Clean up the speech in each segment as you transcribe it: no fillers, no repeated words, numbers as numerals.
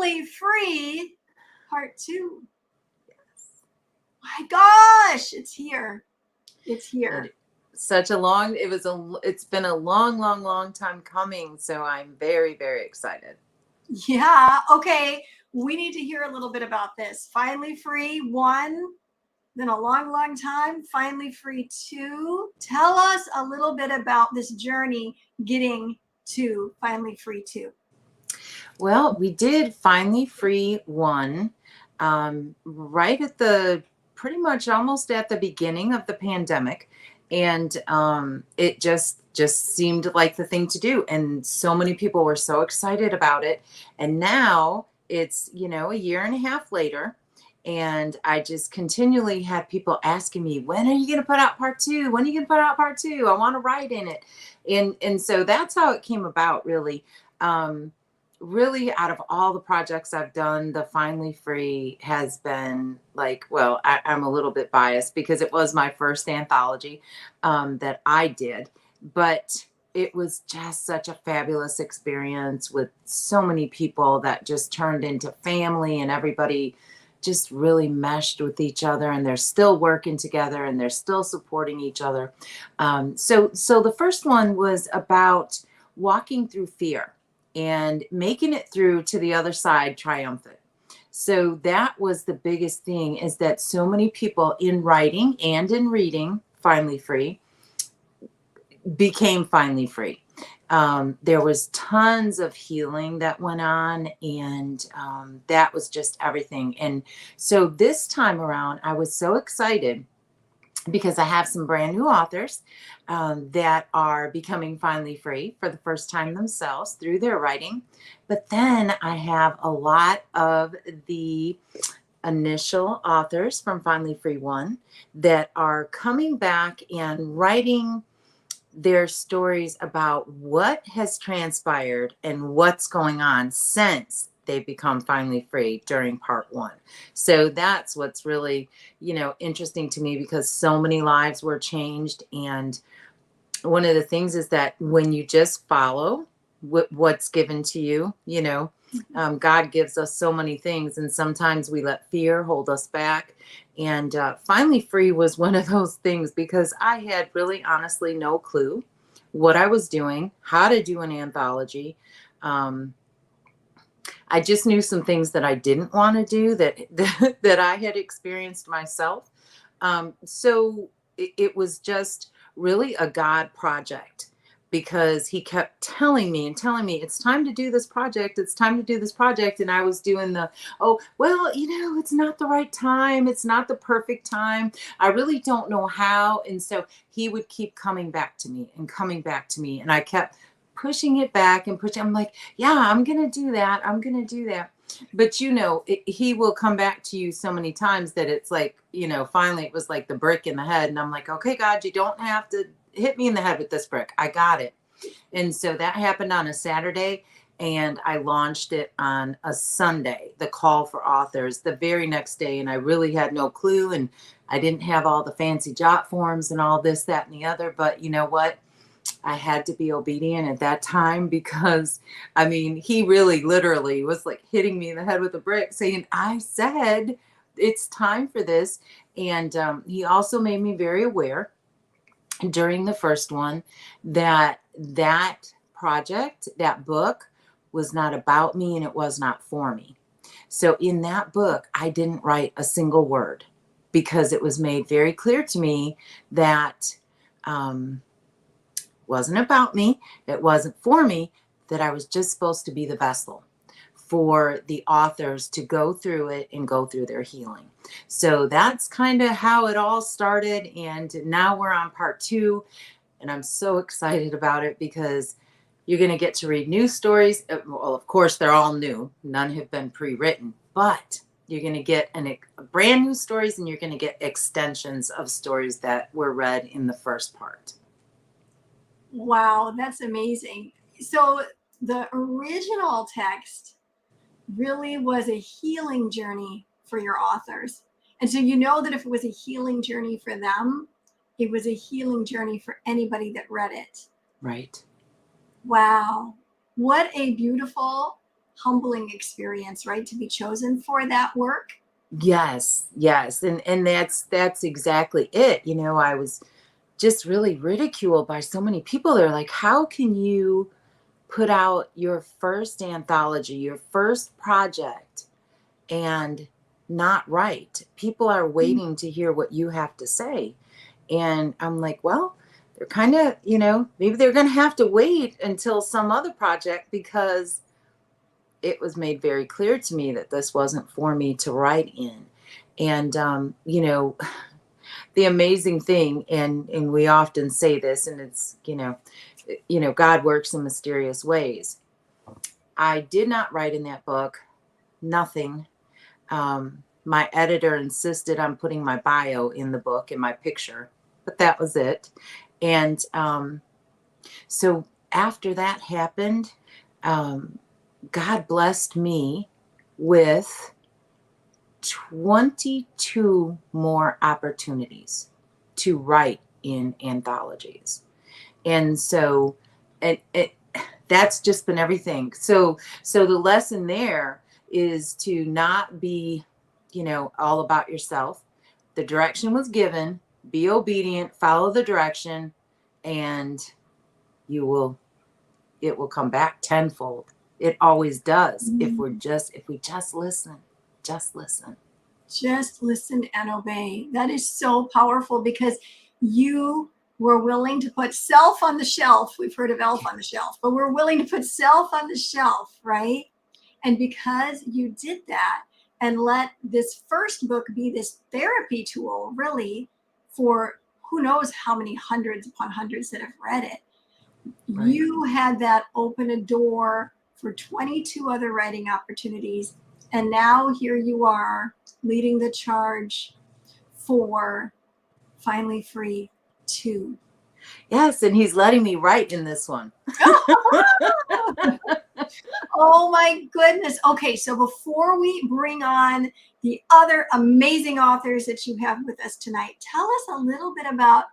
Finally Free Part 2. My gosh, it's here. It's here. It's been a long time coming. So I'm very, very excited. Yeah. Okay. We need to hear a little bit about this. Finally Free 1, then a long time. Finally Free 2. Tell us a little bit about this journey getting to Finally Free 2. Well, we did Finally Free 1 right at pretty much almost at the beginning of the pandemic. And it just seemed like the thing to do. And so many people were so excited about it. And now it's, a year and a half later. And I just continually had people asking me, when are you going to put out part 2? When are you going to put out part 2? I want to write in it. And so that's how it came about, really. Really, out of all the projects I've done, the Finally Free has been I'm a little bit biased because it was my first anthology that I did, but it was just such a fabulous experience with so many people that just turned into family, and everybody just really meshed with each other, and they're still working together and they're still supporting each other. So the first one was about walking through fear and making it through to the other side triumphant. So that was the biggest thing, is that so many people in writing and in reading Finally Free became finally free. There was tons of healing that went on, and that was just everything. And so this time around, I was so excited because I have some brand new authors that are becoming finally free for the first time themselves through their writing. But then I have a lot of the initial authors from Finally Free 1 that are coming back and writing their stories about what has transpired and what's going on since they've become finally free during part 1. So that's what's really, interesting to me, because so many lives were changed. And one of the things is that when you just follow what's given to you, God gives us so many things, and sometimes we let fear hold us back. And Finally Free was one of those things, because I had really honestly no clue what I was doing, how to do an anthology. I just knew some things that I didn't want to do that I had experienced myself. So it was just really a God project, because he kept telling me, it's time to do this project. It's time to do this project. And I was doing it's not the right time. It's not the perfect time. I really don't know how. And so he would keep coming back to me. And I kept pushing it back and pushing. I'm like, yeah, I'm going to do that. But, he will come back to you so many times that it's like, finally it was like the brick in the head. And I'm like, okay, God, you don't have to hit me in the head with this brick. I got it. And so that happened on a Saturday, and I launched it on a Sunday, the call for authors, the very next day. And I really had no clue. And I didn't have all the fancy jot forms and all this, that, and the other. But you know what? I had to be obedient at that time, because he really literally was like hitting me in the head with a brick, saying, I said, it's time for this. And he also made me very aware during the first one that project, that book, was not about me, and it was not for me. So in that book, I didn't write a single word, because it was made very clear to me that wasn't about me, it wasn't for me, that I was just supposed to be the vessel for the authors to go through it and go through their healing. So that's kind of how it all started. And now we're on part 2, and I'm so excited about it, because you're going to get to read new stories. Well, of course, they're all new. None have been pre-written, but you're going to get brand new stories, and you're going to get extensions of stories that were read in the first part. Wow, that's amazing. So the original text really was a healing journey for your authors. And so that if it was a healing journey for them, it was a healing journey for anybody that read it. Right. Wow. What a beautiful humbling experience, right? To be chosen for that work. Yes, yes. And that's exactly it. You know, I was just really ridiculed by so many people. They're like, how can you put out your first anthology, your first project, and not write? People are waiting to hear what you have to say. And I'm like, well, they're kind of, you know, maybe they're going to have to wait until some other project, because it was made very clear to me that this wasn't for me to write in. And, you know, the amazing thing, and we often say this, and it's, you know, God works in mysterious ways. I did not write in that book, nothing. My editor insisted on putting my bio in the book and my picture, but that was it. And so after that happened, God blessed me with 22 more opportunities to write in anthologies. And so that's just been everything. So the lesson there is to not be, you know, all about yourself. The direction was given, be obedient, follow the direction, and it will come back tenfold. It always does. If we just listen. Just listen. Just listen and obey. That is so powerful, because you were willing to put self on the shelf. We've heard of elf on the shelf, but we're willing to put self on the shelf, right? And because you did that and let this first book be this therapy tool, really, for who knows how many hundreds upon hundreds that have read it, Right. You had that open a door for 22 other writing opportunities. And now here you are leading the charge for Finally Free 2. Yes, and he's letting me write in this one. Oh my goodness. Okay, so before we bring on the other amazing authors that you have with us tonight, tell us a little bit about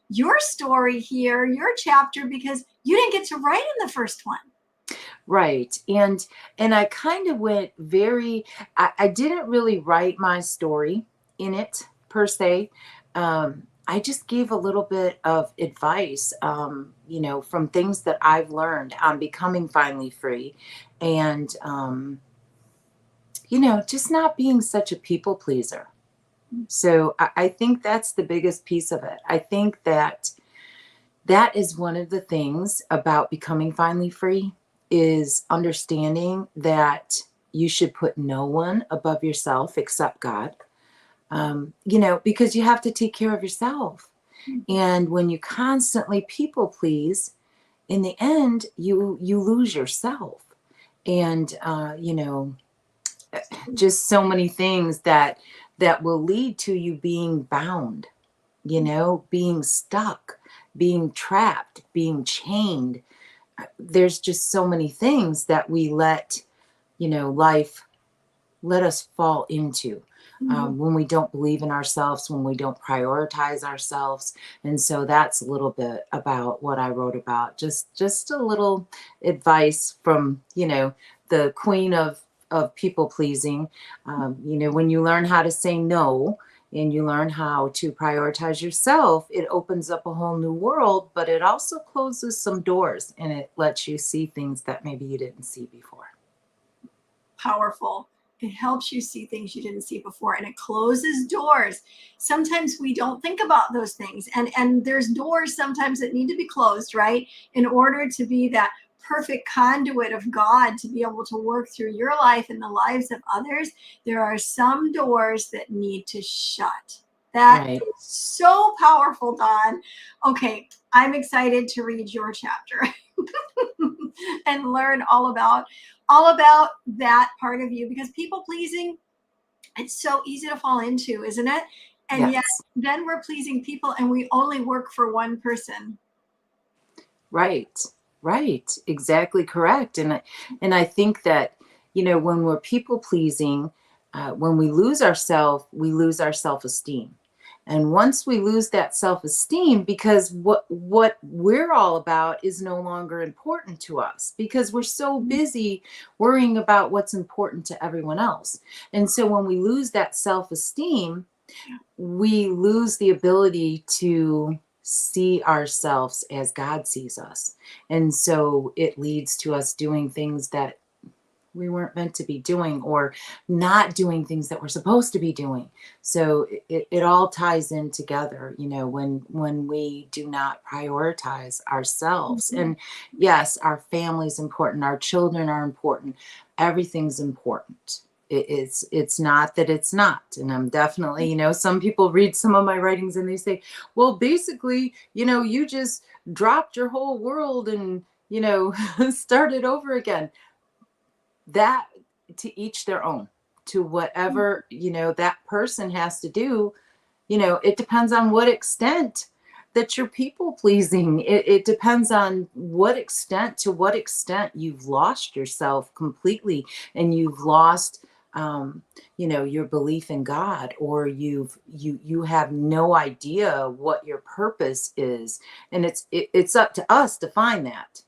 your story here, your chapter, because you didn't get to write in the first one. Right. And I kind of went I didn't really write my story in it per se. I just gave a little bit of advice, you know, from things that I've learned on becoming finally free, and, you know, just not being such a people pleaser. So I think that's the biggest piece of it. I think that is one of the things about becoming finally free, is understanding that you should put no one above yourself except God. You know, because you have to take care of yourself. And when you constantly people please, in the end, you lose yourself. And, you know, just so many things that will lead to you being bound, you know, being stuck, being trapped, being chained. There's just so many things that we let, you know, life let us fall into. When we don't believe in ourselves, when we don't prioritize ourselves. And so that's a little bit about what I wrote about. Just a little advice from, you know, the queen of people pleasing. You know, when you learn how to say no and you learn how to prioritize yourself, it opens up a whole new world, but it also closes some doors, and it lets you see things that maybe you didn't see before. Powerful. It helps you see things you didn't see before, and it closes doors. Sometimes we don't think about those things, and there's doors sometimes that need to be closed, right? In order to be that perfect conduit of God to be able to work through your life and the lives of others, there are some doors that need to shut. That Right. is so powerful, Dawn. Okay, I'm excited to read your chapter and learn all about that part of you, because people pleasing, it's so easy to fall into, isn't it? And yet Yes. then we're pleasing people and we only work for one person. Right. Right. Exactly correct. And I think that, you know, when we're people pleasing, when we lose our self-esteem. And once we lose that self-esteem, because what we're all about is no longer important to us, because we're so busy worrying about what's important to everyone else. And so when we lose that self-esteem, we lose the ability to see ourselves as God sees us. And so it leads to us doing things that we weren't meant to be doing, or not doing things that we're supposed to be doing. So it all ties in together, when we do not prioritize ourselves. And yes, our family's important, our children are important, everything's important. It's not that it's not. And I'm definitely, some people read some of my writings and they say, well, basically, you just dropped your whole world and started over again. That, to each their own, to whatever that person has to do. It depends on what extent that you're people pleasing. It depends on to what extent you've lost yourself completely, and you've lost your belief in God, or you have no idea what your purpose is. And it's up to us to find that.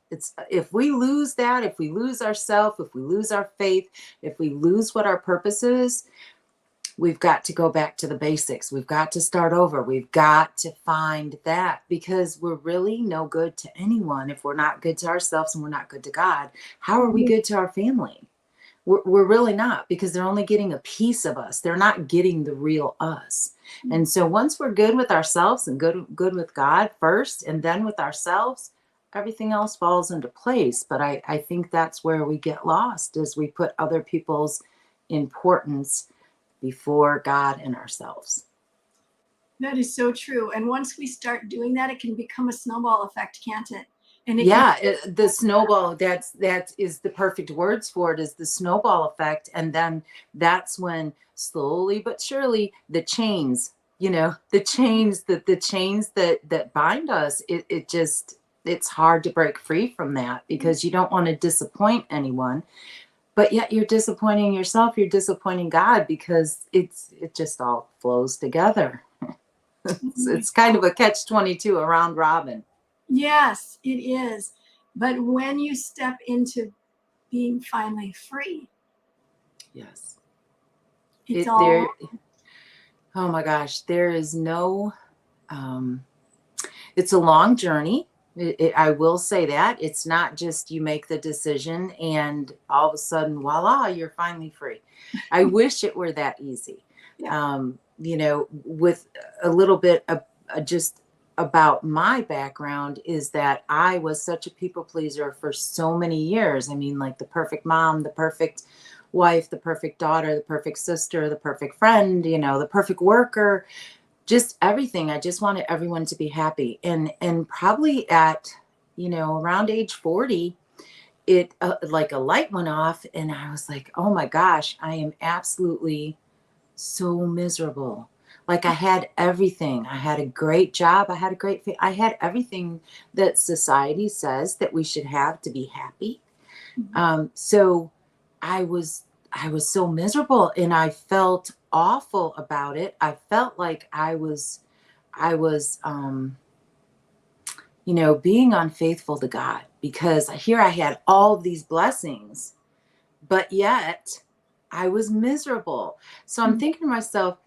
If we lose that, if we lose ourself, if we lose our faith, if we lose what our purpose is, we've got to go back to the basics. We've got to start over. We've got to find that, because we're really no good to anyone if we're not good to ourselves and we're not good to God. How are we good to our family? We're really not, because they're only getting a piece of us. They're not getting the real us. And so once we're good with ourselves and good with God first, and then with ourselves, everything else falls into place. But I think that's where we get lost, is we put other people's importance before God and ourselves. That is so true. And once we start doing that, it can become a snowball effect, can't it? And the snowball, that is the perfect words for it, is the snowball effect. And then that's when slowly but surely the chains that bind us, it's hard to break free from that, because you don't want to disappoint anyone, but yet you're disappointing yourself, you're disappointing God, because it just all flows together. It's kind of a catch-22, a round robin. Yes, it is. But when you step into being finally free, yes, it's oh my gosh, there is no, it's a long journey. I will say that it's not just you make the decision and all of a sudden, voila, you're finally free. I wish it were that easy. Yeah. With a little bit of just about my background, is that I was such a people pleaser for so many years. I mean, like the perfect mom, the perfect wife, the perfect daughter, the perfect sister, the perfect friend, the perfect worker, just everything. I just wanted everyone to be happy. And probably at, around age 40, it like a light went off, and I was like, oh my gosh, I am absolutely so miserable. Like, I had everything. I had a great job. I had a great I had everything that society says that we should have to be happy. So I was so miserable, and I felt awful about it. I felt like I was being unfaithful to God, because here I had all of these blessings, but yet I was miserable. So I'm thinking to myself,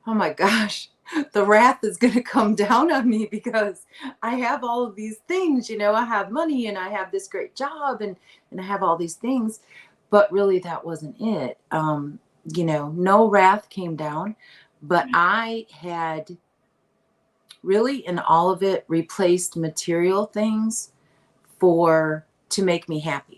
oh my gosh, the wrath is going to come down on me, because I have all of these things, I have money, and I have this great job, and I have all these things, but really that wasn't it. No wrath came down, but I had really, in all of it, replaced material things to make me happy.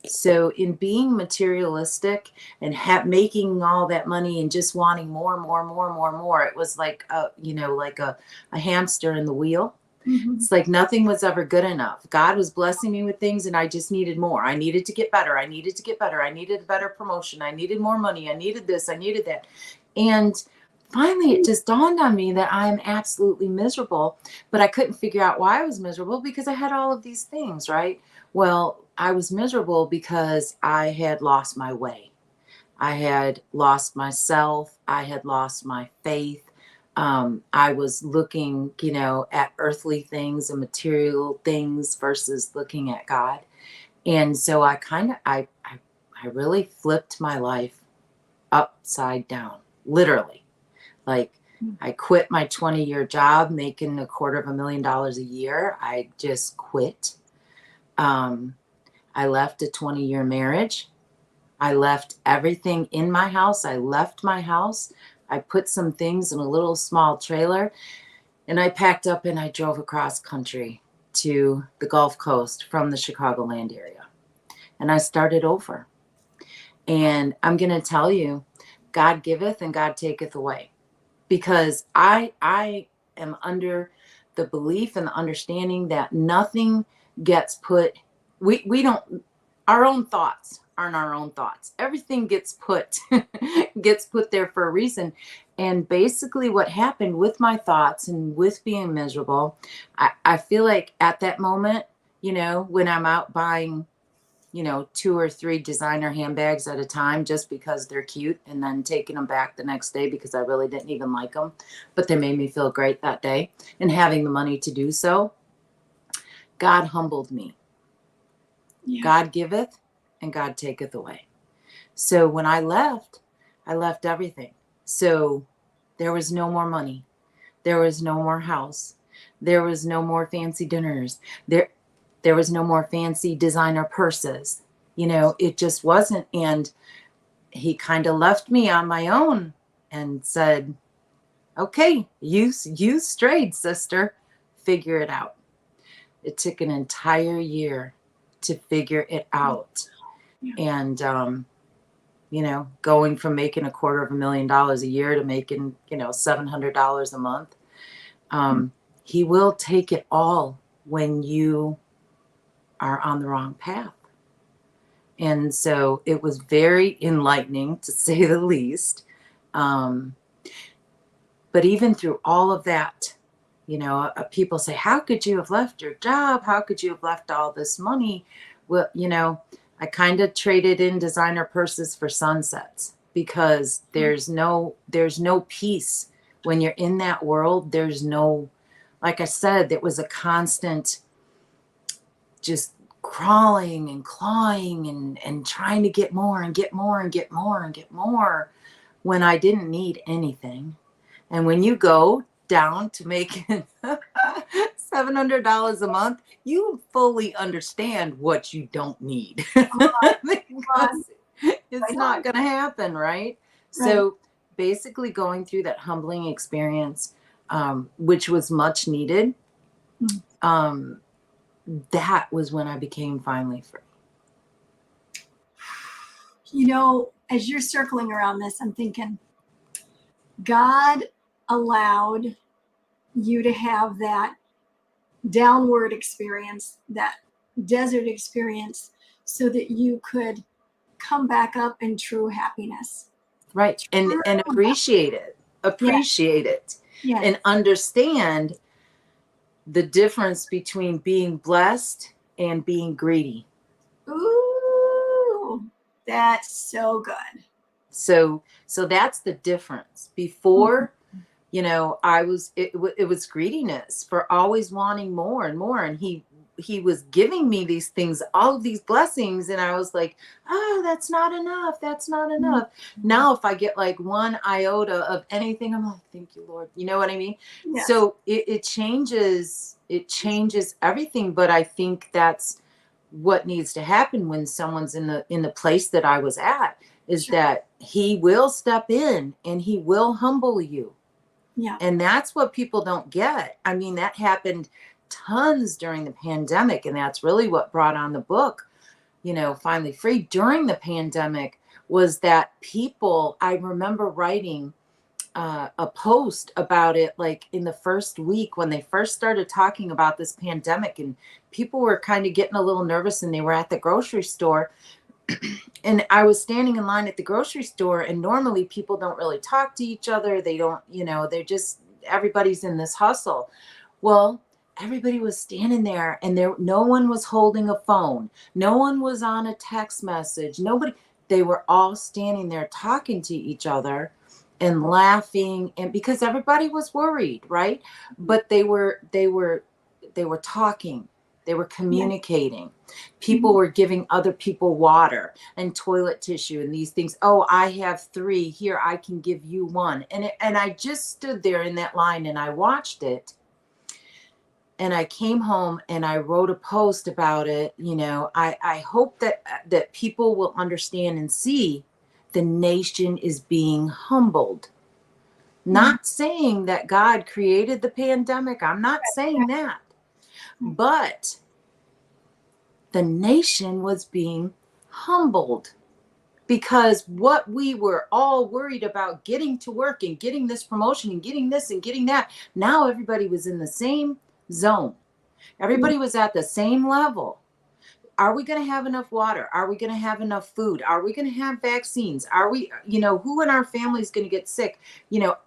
So in being materialistic and making all that money and just wanting more and more and more and more and more, it was like a hamster in the wheel. It's like nothing was ever good enough. God was blessing me with things, and I just needed more. I needed to get better. I needed to get better. I needed a better promotion. I needed more money. I needed this. I needed that. And finally, it just dawned on me that I'm absolutely miserable, but I couldn't figure out why I was miserable, because I had all of these things, right? Well, I was miserable because I had lost my way. I had lost myself. I had lost my faith. I was looking, at earthly things and material things versus looking at God. And so I really flipped my life upside down, literally. Like, I quit my 20-year job making $250,000 a year. I just quit. I left a 20-year marriage. I left everything in my house. I left my house. I put some things in a little small trailer, and I packed up and I drove across country to the Gulf Coast from the Chicagoland area. And I started over. And I'm going to tell you, God giveth and God taketh away. Because I am under the belief and the understanding that nothing gets put, we don't, our own thoughts aren't our own thoughts. Everything gets put there for a reason. And basically what happened with my thoughts and with being miserable, I feel like at that moment, when I'm out buying 2 or 3 designer handbags at a time just because they're cute, and then taking them back the next day because I really didn't even like them, but they made me feel great that day, and having the money to do so, God humbled me. Yeah. God giveth and God taketh away. So when I left everything. So there was no more money. There was no more house. There was no more fancy dinners. There was no more fancy designer purses. It just wasn't. And he kind of left me on my own and said, okay, you strayed, sister. Figure it out. It took an entire year to figure it out. Yeah. And, going from making $250,000 a year to making, $700 a month. He will take it all when you are on the wrong path. And so it was very enlightening, to say the least. But even through all of that, people say, how could you have left your job? How could you have left all this money? Well, I kind of traded in designer purses for sunsets, because there's no peace when you're in that world. There's no, like I said, there was a constant just crawling and clawing and trying to get more and get more and get more and get more when I didn't need anything. And when you go down to making $700 a month, you fully understand what you don't need. Because it's not going to happen, right? So basically going through that humbling experience, which was much needed, that was when I became finally free. As you're circling around this, I'm thinking, God allowed you to have that downward experience, that desert experience, so that you could come back up in true happiness. Right. And appreciate it. Yes. And understand the difference between being blessed and being greedy. Ooh, that's so good. So that's the difference. Before, it was greediness for always wanting more and more. And he was giving me these things, all of these blessings. And I was like, oh, that's not enough. That's not enough. Mm-hmm. Now, if I get like one iota of anything, I'm like, thank you, Lord. You know what I mean? Yes. So it changes everything. But I think that's what needs to happen when someone's in the place that I was at, is that he will step in and he will humble you. Yeah. And that's what people don't get. I mean, that happened tons during the pandemic. And that's really what brought on the book, Finally Free, during the pandemic, was that people, I remember writing a post about it, like in the first week when they first started talking about this pandemic, and people were kind of getting a little nervous, and they were at the grocery store. And I was standing in line at the grocery store, and normally people don't really talk to each other. They don't, they're just, everybody's in this hustle. Well, everybody was standing there, and no one was holding a phone. No one was on a text message. They were all standing there talking to each other and laughing, and because everybody was worried, right? But they were talking, they were communicating. People were giving other people water and toilet tissue and these things. Oh, I have 3 here, I can give you 1. And I just stood there in that line and I watched it. And I came home and I wrote a post about it. I hope that people will understand and see the nation is being humbled. Not saying that God created the pandemic. I'm not saying that. But the nation was being humbled, because what we were all worried about, getting to work and getting this promotion and getting this and getting that, now everybody was in the same zone. Everybody was at the same level. Are we going to have enough water? Are we going to have enough food? Are we going to have vaccines? Are we, who in our family is going to get sick?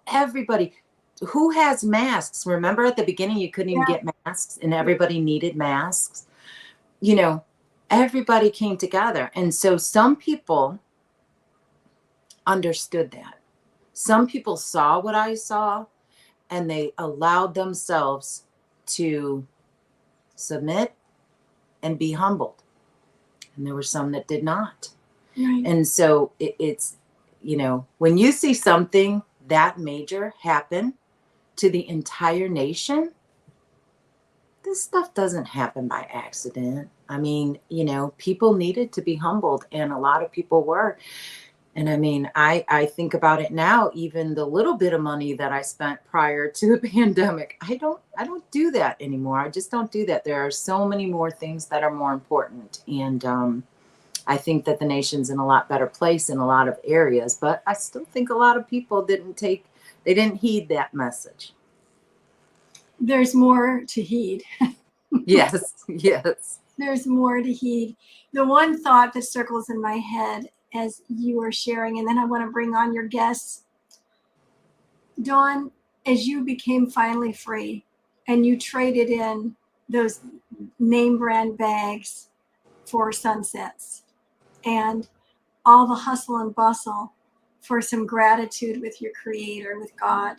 Everybody who has masks. Remember at the beginning, you couldn't even get masks and everybody needed masks. Everybody came together. And so some people understood that. Some people saw what I saw and they allowed themselves to submit and be humbled. And there were some that did not. Right. And so it's, when you see something that major happen to the entire nation, this stuff doesn't happen by accident. I mean, people needed to be humbled, and a lot of people were. And I mean, I think about it now, even the little bit of money that I spent prior to the pandemic, I don't do that anymore. I just don't do that. There are so many more things that are more important. And I think that the nation's in a lot better place in a lot of areas, but I still think a lot of people didn't heed that message. There's more to heed. Yes. There's more to heed. The one thought that circles in my head as you were sharing, and then I want to bring on your guests. Dawn, as you became finally free and you traded in those name brand bags for sunsets and all the hustle and bustle for some gratitude with your creator, with God,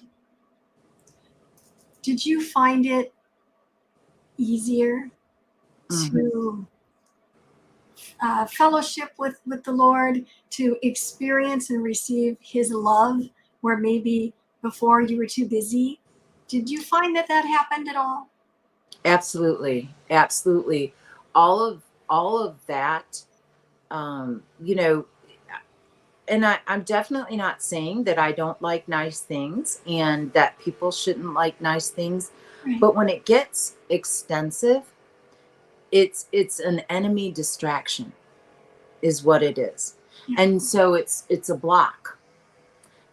did you find it easier to fellowship with the Lord, to experience and receive his love where maybe before you were too busy? Did you find that happened at all? Absolutely. All of that, and I'm definitely not saying that I don't like nice things and that people shouldn't like nice things. Right. But when it gets extensive, it's an enemy distraction is what it is. Yeah. And so it's a block.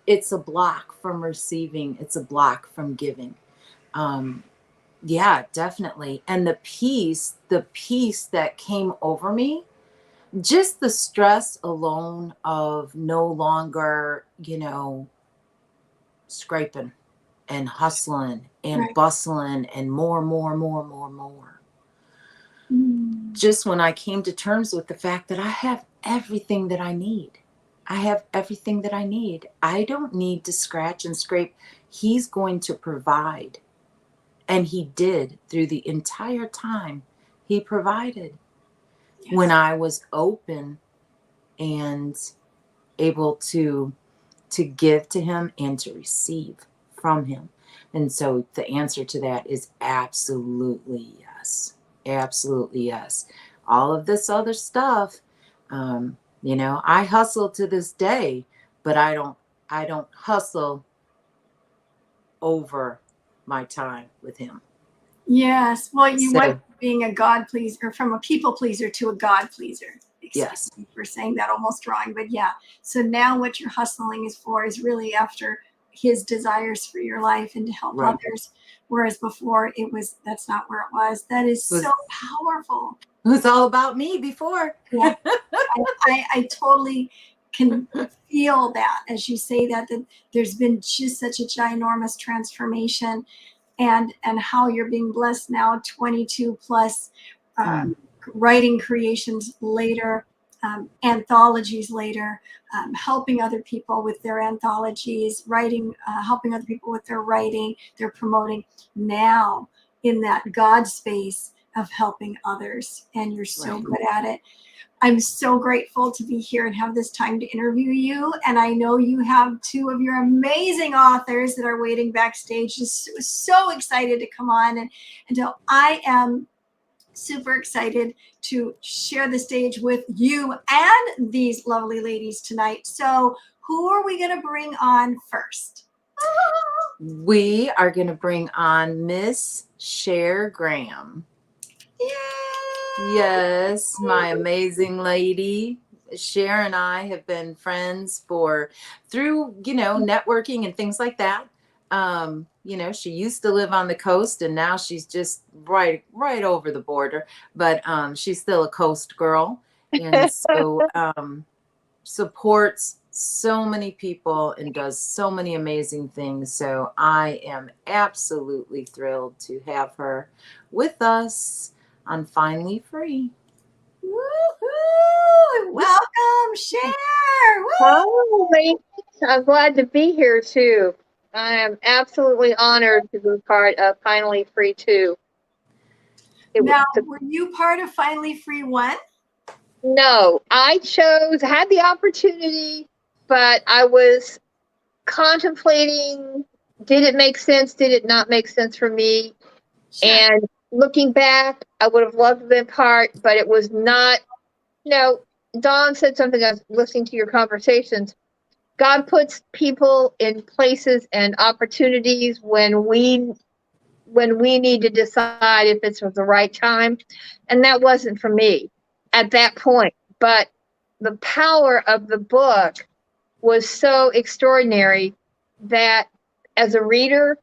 It's a block from receiving. It's a block from giving. Yeah, definitely. And the peace that came over me, just the stress alone of no longer, scraping and hustling and bustling and more. Just when I came to terms with the fact that I have everything that I need. I don't need to scratch and scrape. He's going to provide. And he did through the entire time. He provided. Yes. When I was open and able to give to him and to receive from him. And so the answer to that is absolutely yes. Absolutely yes. All of this other stuff, I hustle to this day, but I don't hustle over my time with him. Yes. Well, you went from being a God pleaser, from a people pleaser to a God pleaser. Excuse me for saying that almost wrong, but yeah. So now what you're hustling is really after his desires for your life and to help others. Whereas before that's not where it was. That is so powerful. It was all about me before. Yeah. I totally can feel that as you say that there's been just such a ginormous transformation, and how you're being blessed now, 22 plus writing creations later, anthologies later, helping other people with their anthologies, writing, helping other people with their writing, their promoting. Now in that God space of helping others, and you're so Right. good at it. I'm so grateful to be here and have this time to interview you. And I know you have two of your amazing authors that are waiting backstage. Just so excited to come on. And so I am super excited to share the stage with you and these lovely ladies tonight. So who are we going to bring on first? We are going to bring on Miss Sher Graham. Yay! Yes, my amazing lady. Cher and I have been friends through, networking and things like that. She used to live on the coast and now she's just right over the border, but she's still a coast girl. And so supports so many people and does so many amazing things. So I am absolutely thrilled to have her with us on Finally Free. Woohoo! Welcome, Cher! Hi, I'm glad to be here too. I am absolutely honored to be part of Finally Free 2. Now, were you part of Finally Free 1? No, I had the opportunity, but I was contemplating, did it make sense? Did it not make sense for me? Sure. And looking back, I would have loved to be part, but it was not, Dawn said something, I was listening to your conversations. God puts people in places and opportunities when we need to decide if it's the right time. And that wasn't for me at that point. But the power of the book was so extraordinary that as a reader,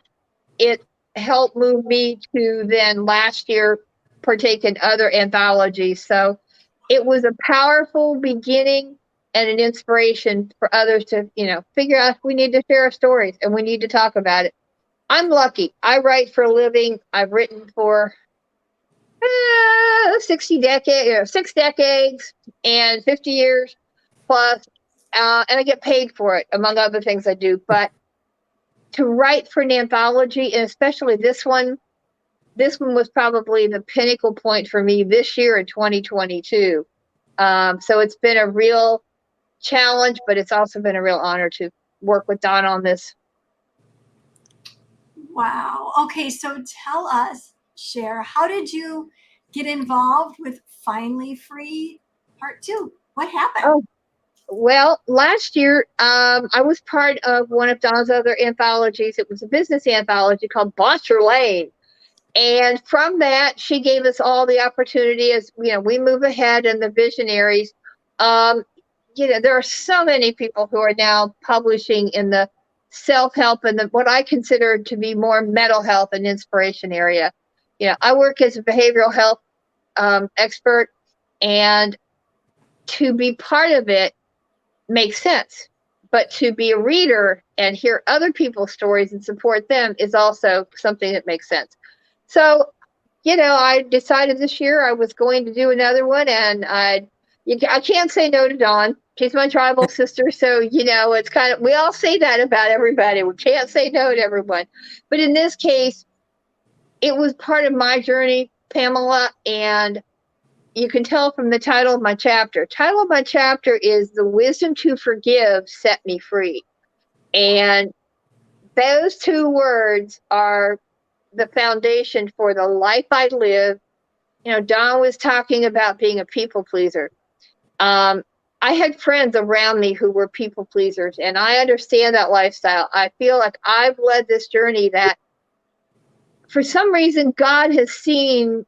it helped move me to then last year partake in other anthologies. So it was a powerful beginning and an inspiration for others to, figure out we need to share our stories and we need to talk about it. I'm lucky. I write for a living. I've written for 6 decades and 50 years plus, and I get paid for it, among other things I do. But to write for an anthology, and especially this one was probably the pinnacle point for me this year in 2022. So it's been a real challenge, but it's also been a real honor to work with Dawn on this. Wow. Okay, so tell us, Cher, how did you get involved with Finally Free Part 2? What happened? Oh, well, last year, I was part of one of Dawn's other anthologies. It was a business anthology called Boss Your Lane. And from that, she gave us all the opportunity as, we move ahead in the visionaries. There are so many people who are now publishing in the self-help and what I consider to be more mental health and inspiration area. I work as a behavioral health expert, and to be part of it makes sense. But to be a reader and hear other people's stories and support them is also something that makes sense. So, I decided this year I was going to do another one, and I can't say no to Dawn. She's my tribal sister, so it's kind of, we all say that about everybody. We can't say no to everyone, but in this case, it was part of my journey, Pamela, and you can tell from the title of my chapter. Title of my chapter is "The Wisdom to Forgive Set Me Free," and those two words are the foundation for the life I live. Dawn was talking about being a people pleaser. I had friends around me who were people pleasers, and I understand that lifestyle. I feel like I've led this journey that for some reason God has seen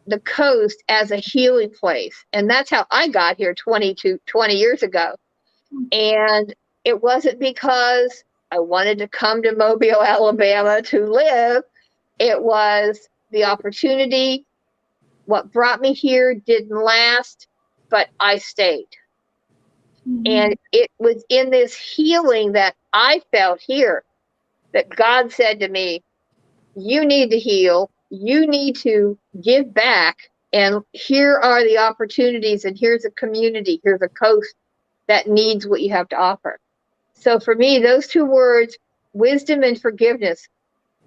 the coast as a healing place. And that's how I got here 20 years ago. And it wasn't because I wanted to come to Mobile, Alabama to live. It was the opportunity. What brought me here didn't last, but I stayed. Mm-hmm. And it was in this healing that I felt here that God said to me, you need to heal. You need to give back And here are the opportunities, and here's a community, here's a coast that needs what you have to offer. So for me, those two words, wisdom and forgiveness,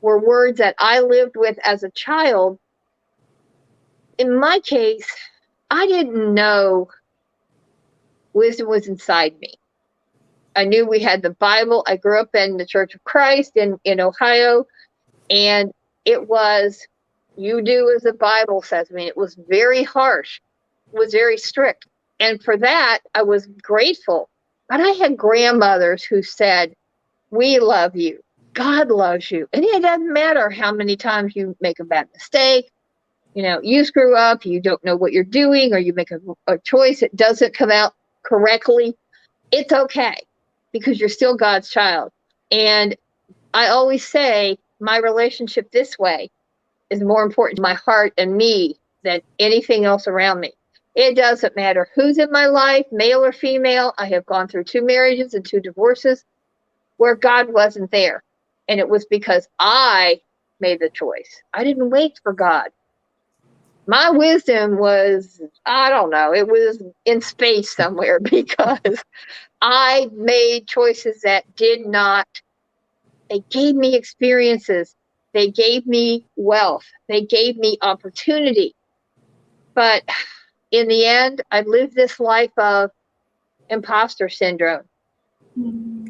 were words that I lived with as a child. In my case, I didn't know wisdom was inside me. I knew we had the Bible. I grew up in the Church of Christ in Ohio, and it was, you do as the Bible says. I mean, it was very harsh. It was very strict. And for that, I was grateful. But I had grandmothers who said, we love you. God loves you. And it doesn't matter how many times you make a bad mistake. You know, you screw up, you don't know what you're doing, or you make a choice, it doesn't come out correctly. It's okay, because you're still God's child. And I always say my relationship this way is more important to my heart and me than anything else around me. It doesn't matter who's in my life, male or female. I have gone through 2 marriages and 2 divorces where God wasn't there. And it was because I made the choice. I didn't wait for God. My wisdom was, I don't know, it was in space somewhere, because I made choices that did not, they gave me experiences. They gave me wealth. They gave me opportunity. But in the end, I lived this life of imposter syndrome.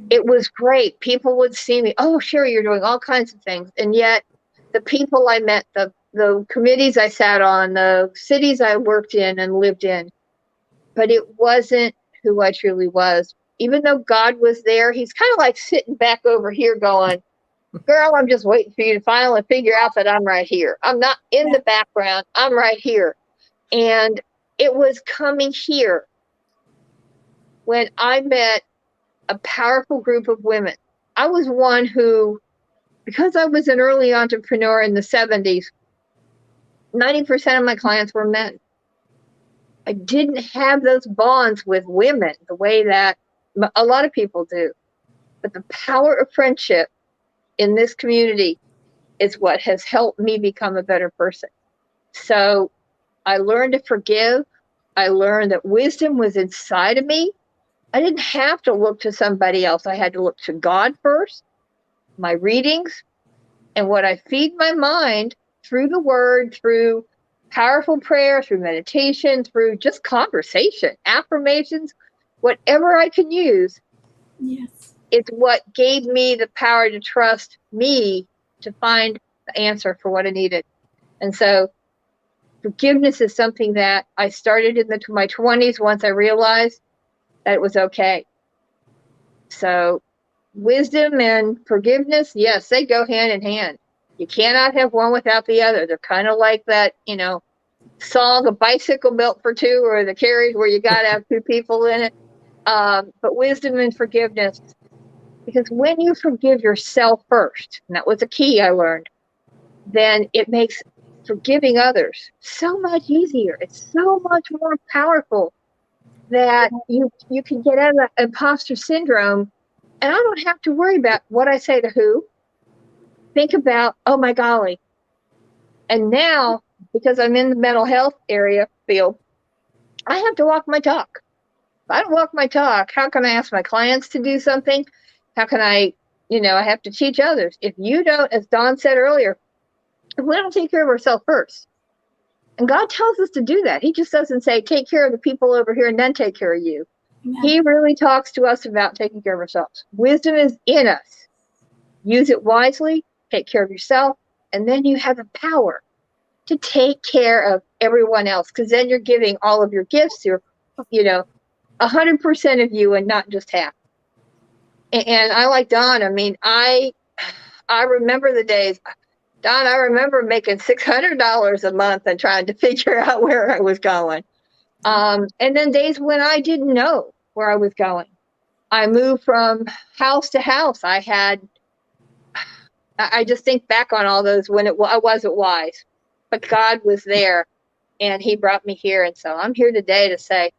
It was great. People would see me, oh, Sher, you're doing all kinds of things. And yet the people I met, the committees I sat on, the cities I worked in and lived in, but it wasn't who I truly was. Even though God was there, he's kind of like sitting back over here going, girl, I'm just waiting for you to finally figure out that I'm right here. I'm not in the background. I'm right here. And it was coming here when I met a powerful group of women. I was one who, because I was an early entrepreneur in the 70s, 90% of my clients were men. I didn't have those bonds with women the way that a lot of people do. But the power of friendship in this community is what has helped me become a better person. So I learned to forgive. I learned that wisdom was inside of me. I didn't have to look to somebody else. I had to look to God first, my readings, and what I feed my mind through the word, through powerful prayer, through meditation, through just conversation, affirmations, whatever I can use. Yes. It's what gave me the power to trust me to find the answer for what I needed. And so forgiveness is something that I started in my 20s once I realized that it was okay. So wisdom and forgiveness, yes, they go hand in hand. You cannot have one without the other. They're kind of like that, song, A Bicycle Built for Two, or the carriage where you got to have 2 people in it. But wisdom and forgiveness, because when you forgive yourself first, and that was a key I learned, then it makes forgiving others so much easier. It's so much more powerful that you can get out of that imposter syndrome. And I don't have to worry about what I say to who. Think about, oh my golly. And now, because I'm in the mental health field, I have to walk my talk. If I don't walk my talk, how can I ask my clients to do something? How can I have to teach others. If you don't, as Dawn said earlier, if we don't take care of ourselves first, and God tells us to do that. He just doesn't say, take care of the people over here and then take care of you. Amen. He really talks to us about taking care of ourselves. Wisdom is in us. Use it wisely, take care of yourself, and then you have the power to take care of everyone else, because then you're giving all of your gifts, 100% of you and not just half. And I like Dawn. I mean, I remember the days, Dawn, I remember making $600 a month and trying to figure out where I was going. And then days when I didn't know where I was going. I moved from house to house. I just think back on all those when I wasn't wise, but God was there and he brought me here. And so I'm here today to say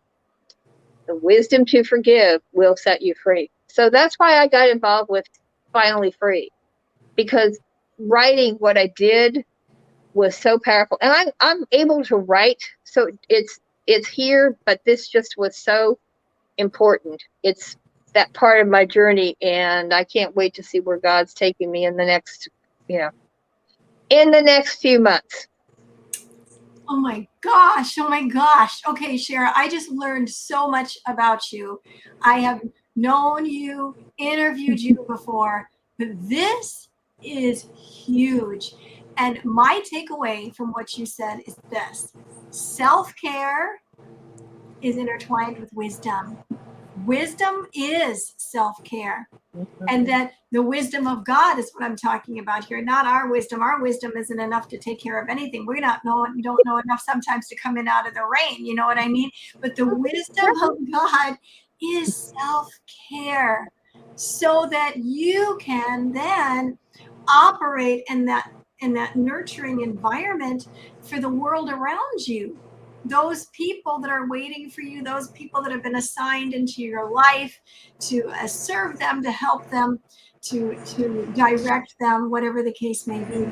the wisdom to forgive will set you free. So that's why I got involved with Finally Free, because writing what I did was so powerful. And I'm able to write, so it's here, but this just was so important. It's that part of my journey, and I can't wait to see where God's taking me in the next, in the next few months. Oh my gosh. Oh my gosh. Okay, Cher, I just learned so much about you. I have known you, interviewed you before, but this is huge. And my takeaway from what you said is this: self-care is intertwined with wisdom. Wisdom is self-care. And that the wisdom of God is what I'm talking about here, not our wisdom. Our wisdom isn't enough to take care of anything. We don't know enough sometimes to come in out of the rain. You know what I mean? But the wisdom of God is self-care, so that you can then operate in that nurturing environment for the world around you. Those people that are waiting for you, those people that have been assigned into your life to serve them, to help them, to direct them, whatever the case may be.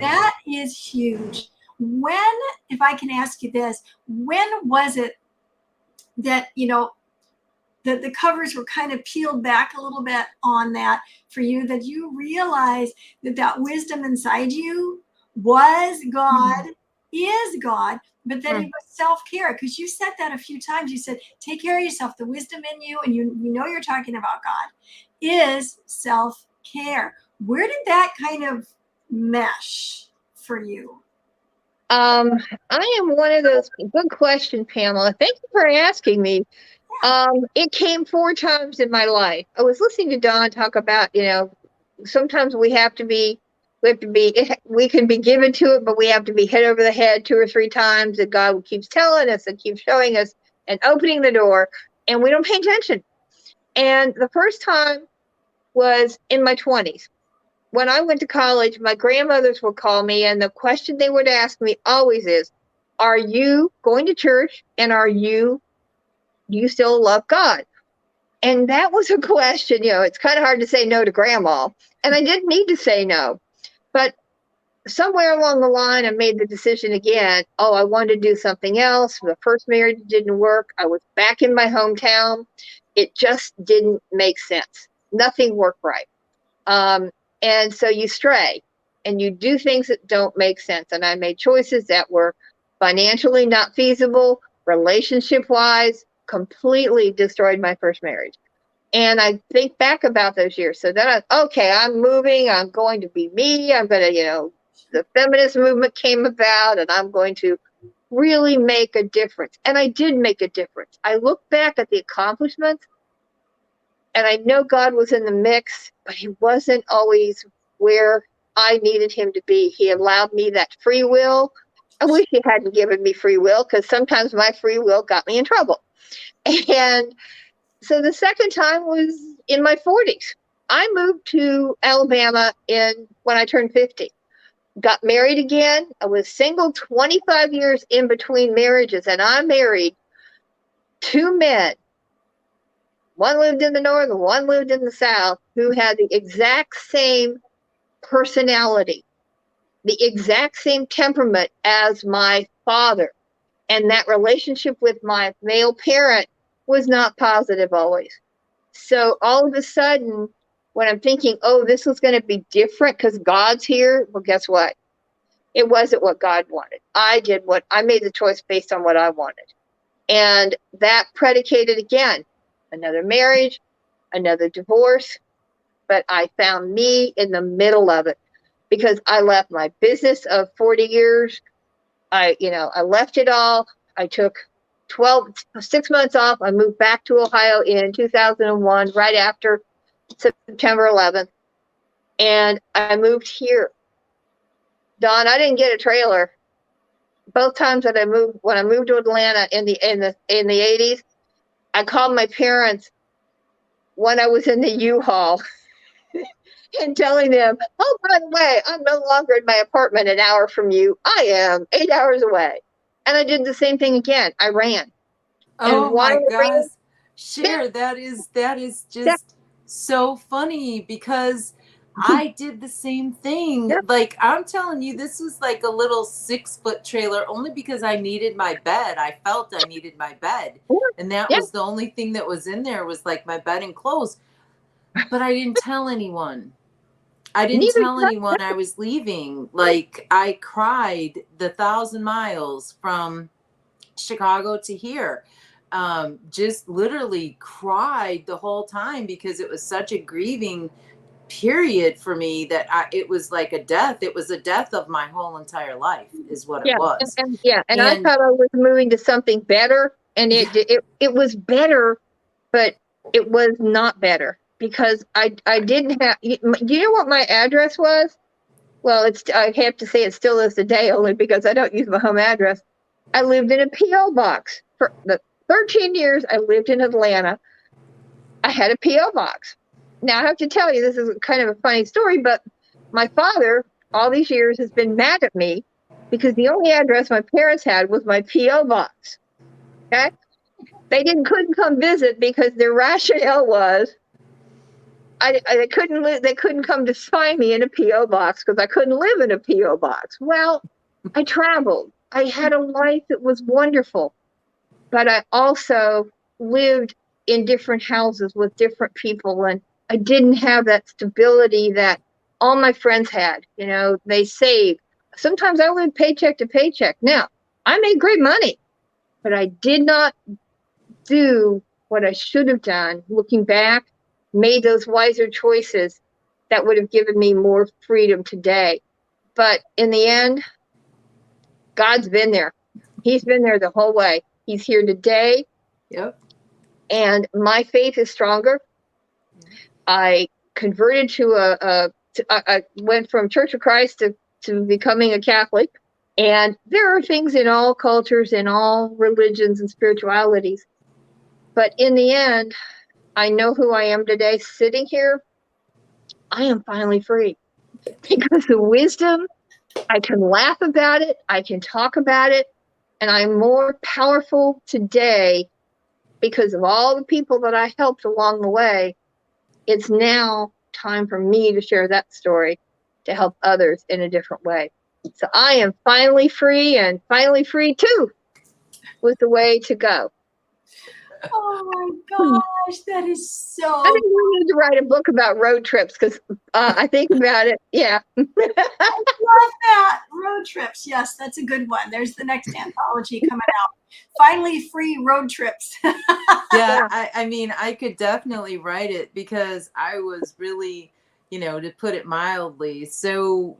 That is huge. When, if I can ask you this, when was it that, the covers were kind of peeled back a little bit on that for you, that you realized that wisdom inside you was God, is God, but that it was self-care? Because you said that a few times. You said, take care of yourself. The wisdom in you, and you know you're talking about God, is self-care. Where did that kind of mesh for you? I am one of those. Good question, Pamela. Thank you for asking me. It came 4 times in my life. I was listening to Dawn talk about, sometimes we can be given to it, but we have to be hit over the head 2 or 3 times, and God keeps telling us and keeps showing us and opening the door, and we don't pay attention. And the first time was in my 20s. When I went to college, my grandmothers would call me, and the question they would ask me always is, are you going to church, and do you still love God? And that was a question. It's kind of hard to say no to grandma, and I didn't need to say no. But somewhere along the line, I made the decision again. Oh, I wanted to do something else. The first marriage didn't work. I was back in my hometown. It just didn't make sense. Nothing worked right. And so you stray and you do things that don't make sense. And I made choices that were financially not feasible, relationship-wise, completely destroyed my first marriage. And I think back about those years. So then I'm moving. I'm going to be me. I'm going to, the feminist movement came about, and I'm going to really make a difference. And I did make a difference. I look back at the accomplishments, and I know God was in the mix, but he wasn't always where I needed him to be. He allowed me that free will. I wish he hadn't given me free will, because sometimes my free will got me in trouble. And so the second time was in my 40s. I moved to Alabama when I turned 50. Got married again. I was single 25 years in between marriages, and I married 2 men. One lived in the north and one lived in the south, who had the exact same personality, the exact same temperament as my father. And that relationship with my male parent was not positive always. So all of a sudden, when I'm thinking, oh, this was going to be different because God's here, well, guess what? It wasn't what God wanted. I made the choice based on what I wanted. And that predicated, again, another marriage, another divorce. But I found me in the middle of it, because I left my business of 40 years. I left it all. I took 6 months off. I moved back to Ohio in 2001, right after September 11th. And I moved here. Dawn, I didn't get a trailer. Both times that when I moved to Atlanta in the 80s, I called my parents when I was in the U-Haul and telling them, oh, by the way, I'm no longer in my apartment an hour from you. I am 8 hours away. And I did the same thing again. I ran. Oh my gosh, Cher, that is just so funny, because I did the same thing. Yep. Like, I'm telling you, this was like a little 6-foot trailer only because I needed my bed. I felt I needed my bed. And that Yeah. was the only thing that was in there was like my bed and clothes. But I didn't tell anyone. I didn't Neither tell did I. anyone I was leaving. Like, I cried the 1,000 miles from Chicago to here. Just literally cried the whole time because it was such a grieving period for me that it was like a death. It was a death of my whole entire life is what it Yeah, was. and I And thought I was moving to something better, and yeah, it was better, but it was not better because I didn't have. Do you know what my address was? Well, I have to say it still is today, only because I don't use my home address. I lived in a PO box for the 13 years I lived in Atlanta. I had a PO box. Now I have to tell you, this is kind of a funny story, but my father all these years has been mad at me because the only address my parents had was my PO box. Okay, they couldn't come visit because their rationale was they couldn't come to find me in a PO box because I couldn't live in a PO box. Well, I traveled. I had a life that was wonderful, but I also lived in different houses with different people, and I didn't have that stability that all my friends had. You know, they saved. Sometimes I lived paycheck to paycheck. Now, I made great money, but I did not do what I should have done. Looking back, made those wiser choices that would have given me more freedom today. But in the end, God's been there. He's been there the whole way. He's here today. yep. And my faith is stronger. I converted I went from Church of Christ to becoming a Catholic. And there are things in all cultures, in all religions and spiritualities. But in the end, I know who I am today. Sitting here, I am finally free because the wisdom, I can laugh about it, I can talk about it, and I'm more powerful today because of all the people that I helped along the way. It's now time for me to share that story to help others in a different way. So I am finally free, and finally free too was the way to go. Oh my gosh, that is so. I think we need to write a book about road trips because I think about it. Yeah. I love that. Road trips. Yes, that's a good one. There's the next anthology coming out. Finally free road trips. Yeah, I mean, I could definitely write it because I was really, to put it mildly, so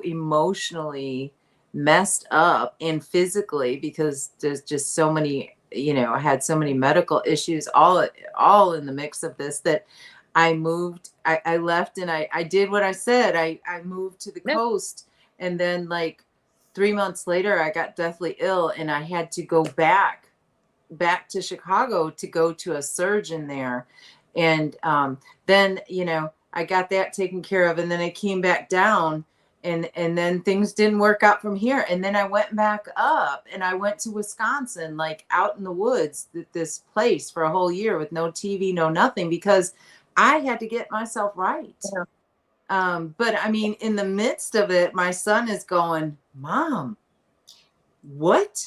emotionally messed up and physically because there's just so many, I had so many medical issues all in the mix of this that I moved, I left and I did what I said. I moved to the coast, and then like 3 months later I got deathly ill and I had to go back to Chicago to go to a surgeon there. And then, I got that taken care of, and then I came back down and then things didn't work out from here. And then I went back up and I went to Wisconsin, like out in the woods, this place for a whole year with no TV, no nothing, because I had to get myself right. Yeah. But I mean, in the midst of it, my son is going, Mom, what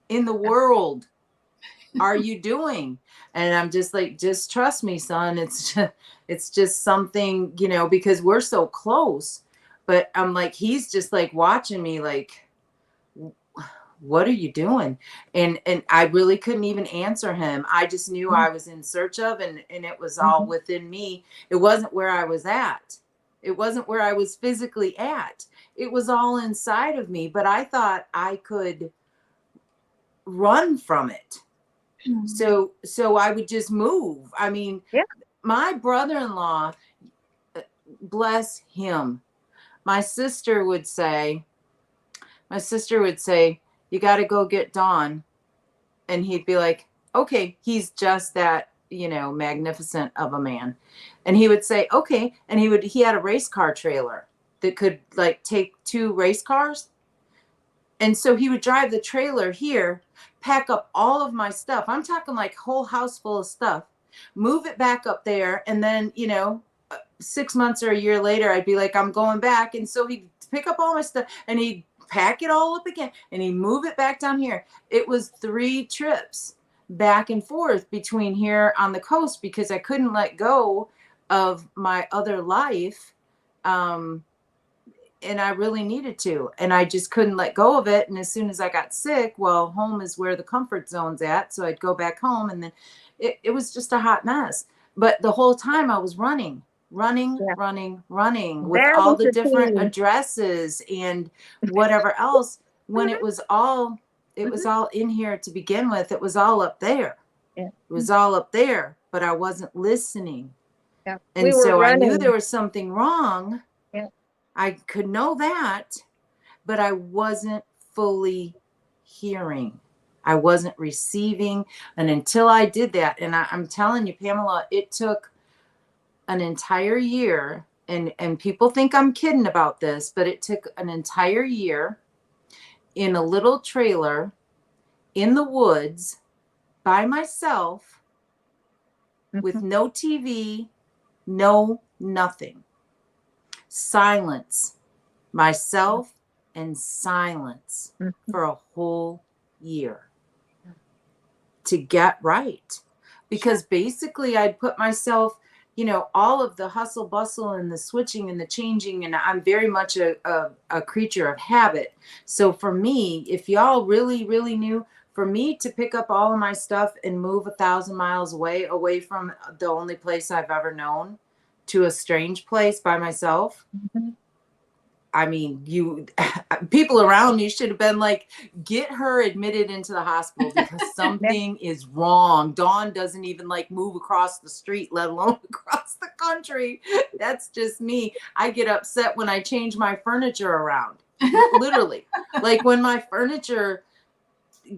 in the world are you doing? And I'm just like, just trust me, son. It's just something, because we're so close. But I'm like, he's just like watching me like, what are you doing? And I really couldn't even answer him. I just knew I was in search of, and it was all within me. It wasn't where I was at. It wasn't where I was physically at. It was all inside of me. But I thought I could run from it. So I would just move. I mean, my brother-in-law, bless him, my sister would say, you got to go get Dawn. And he'd be like, okay, he's just that, magnificent of a man. And he would say, okay. And he had a race car trailer that could like take 2 race cars. And so he would drive the trailer here, pack up all of my stuff. I'm talking like whole house full of stuff, move it back up there. And then, 6 months or a year later, I'd be like, I'm going back. And so he'd pick up all my stuff and he'd pack it all up again and he'd move it back down here. It was 3 trips back and forth between here on the coast because I couldn't let go of my other life. And I really needed to, and I just couldn't let go of it. And as soon as I got sick, well, home is where the comfort zone's at. So I'd go back home, and then it was just a hot mess. But the whole time I was running with That all was the the different theme. addresses and whatever else, when it was all in here to begin with. It was all up there. Yeah. It was all up there, but I wasn't listening. Yeah. And We were so I knew running. there was something wrong. Yeah. I could know that, but I wasn't fully hearing. I wasn't receiving. And until I did that, and I'm telling you, Pamela, it took an entire year. And people think I'm kidding about this, but it took an entire year in a little trailer in the woods by myself with no TV, no nothing. Silence, myself and silence for a whole year to get right. Because basically I'd put myself, you know, all of the hustle bustle and the switching and the changing, and I'm very much a creature of habit. So for me, if y'all really, really knew, for me to pick up all of my stuff and move 1,000 miles away from the only place I've ever known to a strange place by myself. I mean, people around me should have been like, get her admitted into the hospital because something is wrong. Dawn doesn't even like move across the street, let alone across the country. That's just me. I get upset when I change my furniture around. Literally. Like when my furniture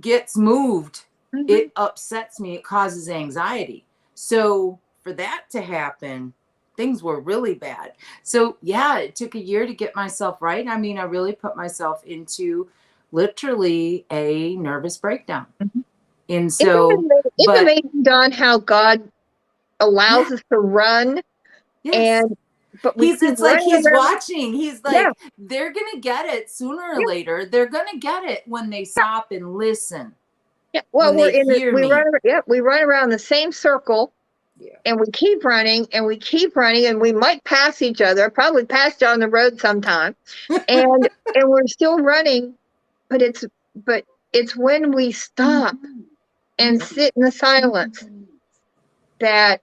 gets moved, it upsets me. It causes anxiety. So for that to happen, things were really bad. So yeah, it took a year to get myself right. I mean, I really put myself into literally a nervous breakdown. And so, it's amazing, Dawn, how God allows us to run. Yes. But it's like he's around. watching. He's like, they're going to get it sooner or later. They're going to get it when they stop and listen. Yeah. Well, we run around the same circle. Yeah. And we keep running and we keep running and we might pass each other, probably pass down the road sometime. and we're still running, but it's when we stop and sit in the silence that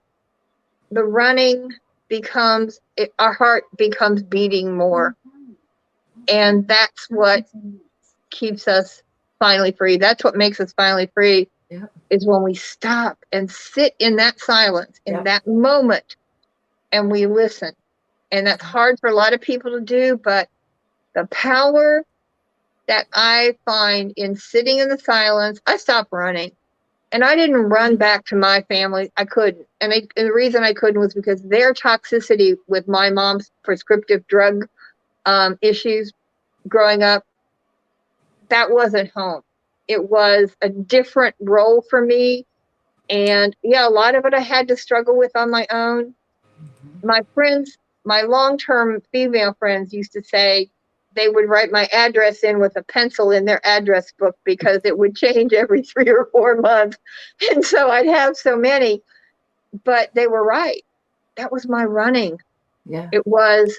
the running becomes, our heart becomes beating more. And that's what keeps us finally free. That's what makes us finally free. Is when we stop and sit in that silence, in that moment, and we listen. And that's hard for a lot of people to do, but the power that I find in sitting in the silence, I stopped running. And I didn't run back to my family. I couldn't. And the reason I couldn't was because their toxicity with my mom's prescriptive drug issues growing up, that wasn't home. It was a different role for me. And yeah, a lot of it I had to struggle with on my own. My friends, my long-term female friends used to say they would write my address in with a pencil in their address book because it would change every 3 or 4 months. And so I'd have so many, but they were right. That was my running. Yeah. It was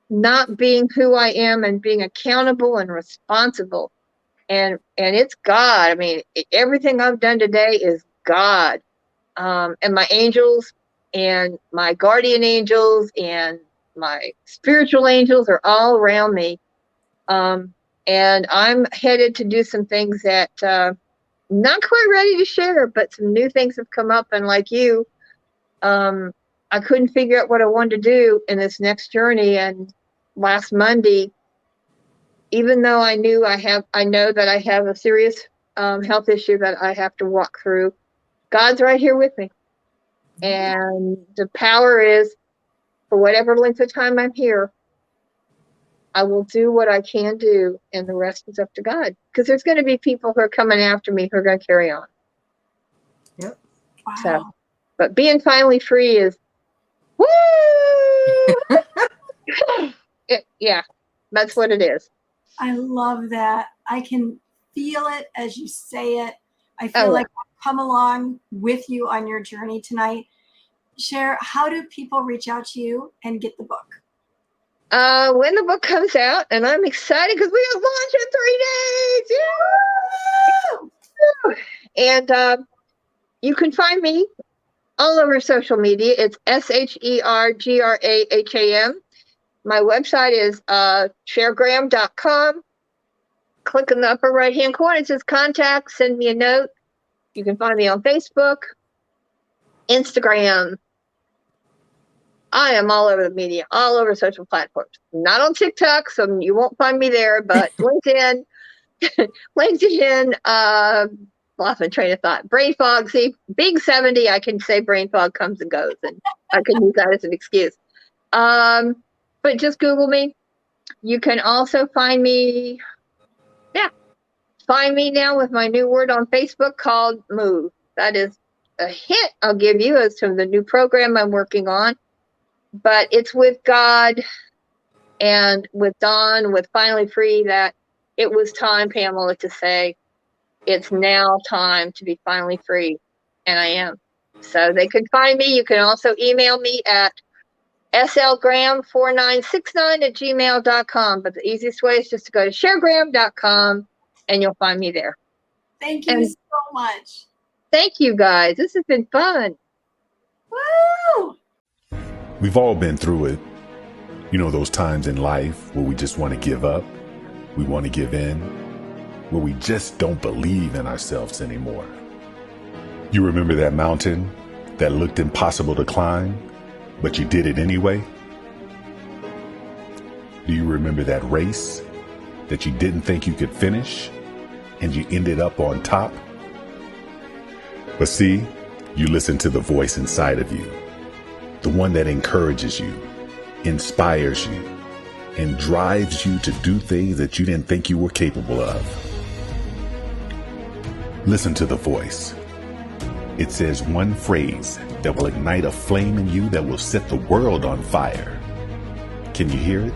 not being who I am and being accountable and responsible. And it's God. I mean, everything I've done today is God. And my angels and my guardian angels and my spiritual angels are all around me. And I'm headed to do some things that not quite ready to share, but some new things have come up. And like you, I couldn't figure out what I wanted to do in this next journey. And last Monday, even though I know that I have a serious health issue that I have to walk through, God's right here with me. And the power is, for whatever length of time I'm here, I will do what I can do, and the rest is up to God. Because there's going to be people who are coming after me who are going to carry on. Yep. Wow. So, but being finally free is, woo! Yeah, that's what it is. I love that. I can feel it as you say it. I feel Oh, like I've come along with you on your journey tonight. Sher, how do people reach out to you and get the book? When the book comes out, and I'm excited because we have launch in 3 days. Yeah! And you can find me all over social media. It's SherGraham. My website is shergraham.com. Click in the upper right hand corner. It says contact. Send me a note. You can find me on Facebook, Instagram. I am all over the media, all over social platforms. Not on TikTok, so you won't find me there, but LinkedIn, lost my train of thought. Brain fog, see, being 70, I can say brain fog comes and goes, and I can use that as an excuse. But just Google me. You can also find me now with my new word on Facebook called Move. That is a hint I'll give you as to the new program I'm working on. But it's with God and with Dawn, with Finally Free, that it was time, Pamela, to say, it's now time to be finally free. And I am. So they can find me. You can also email me at slgraham4969@gmail.com. But the easiest way is just to go to shergraham.com and you'll find me there. Thank you so much. Thank you, guys. This has been fun. Woo! We've all been through it. You know, those times in life where we just want to give up, we want to give in, where we just don't believe in ourselves anymore. You remember that mountain that looked impossible to climb, but you did it anyway? Do you remember that race that you didn't think you could finish and you ended up on top? But see, you listen to the voice inside of you, the one that encourages you, inspires you, and drives you to do things that you didn't think you were capable of. Listen to the voice. It says one phrase that will ignite a flame in you that will set the world on fire. Can you hear it?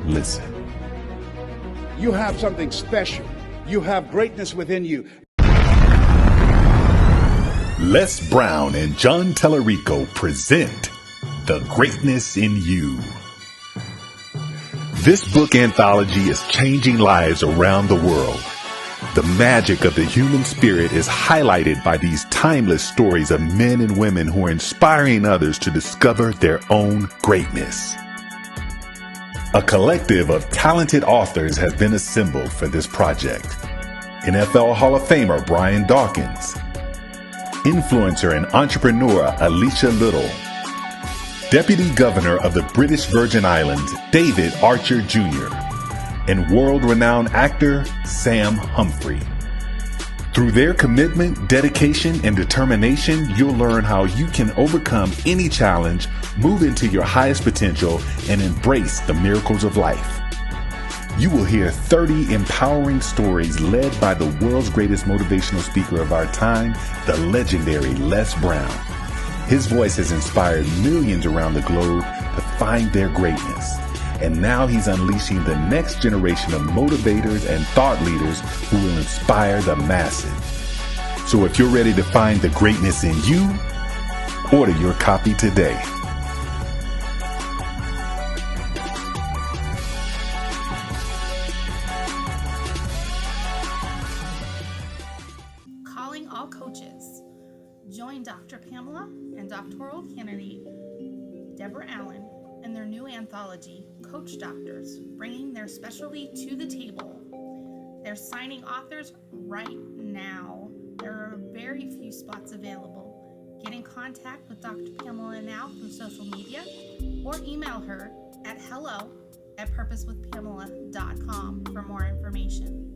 Listen. You have something special. You have greatness within you. Les Brown and John Tellerico present The Greatness in You. This book anthology is changing lives around the world. The magic of the human spirit is highlighted by these timeless stories of men and women who are inspiring others to discover their own greatness. A collective of talented authors has been assembled for this project. NFL Hall of Famer Brian Dawkins, influencer and entrepreneur Alicia Little, Deputy Governor of the British Virgin Islands David Archer Jr., and world-renowned actor Sam Humphrey. Through their commitment, dedication, and determination, you'll learn how you can overcome any challenge, move into your highest potential, and embrace the miracles of life. You will hear 30 empowering stories led by the world's greatest motivational speaker of our time, the legendary Les Brown. His voice has inspired millions around the globe to find their greatness. And now he's unleashing the next generation of motivators and thought leaders who will inspire the masses. So if you're ready to find the greatness in you, order your copy today. Calling all coaches. Join Dr. Pamela and doctoral candidate Deborah Allen in their new anthology, Coach Doctors, bringing their specialty to the table. They're signing authors right now. There are very few spots available. Get in contact with Dr. Pamela now through social media or email her at hello@purposewithpamela.com for more information.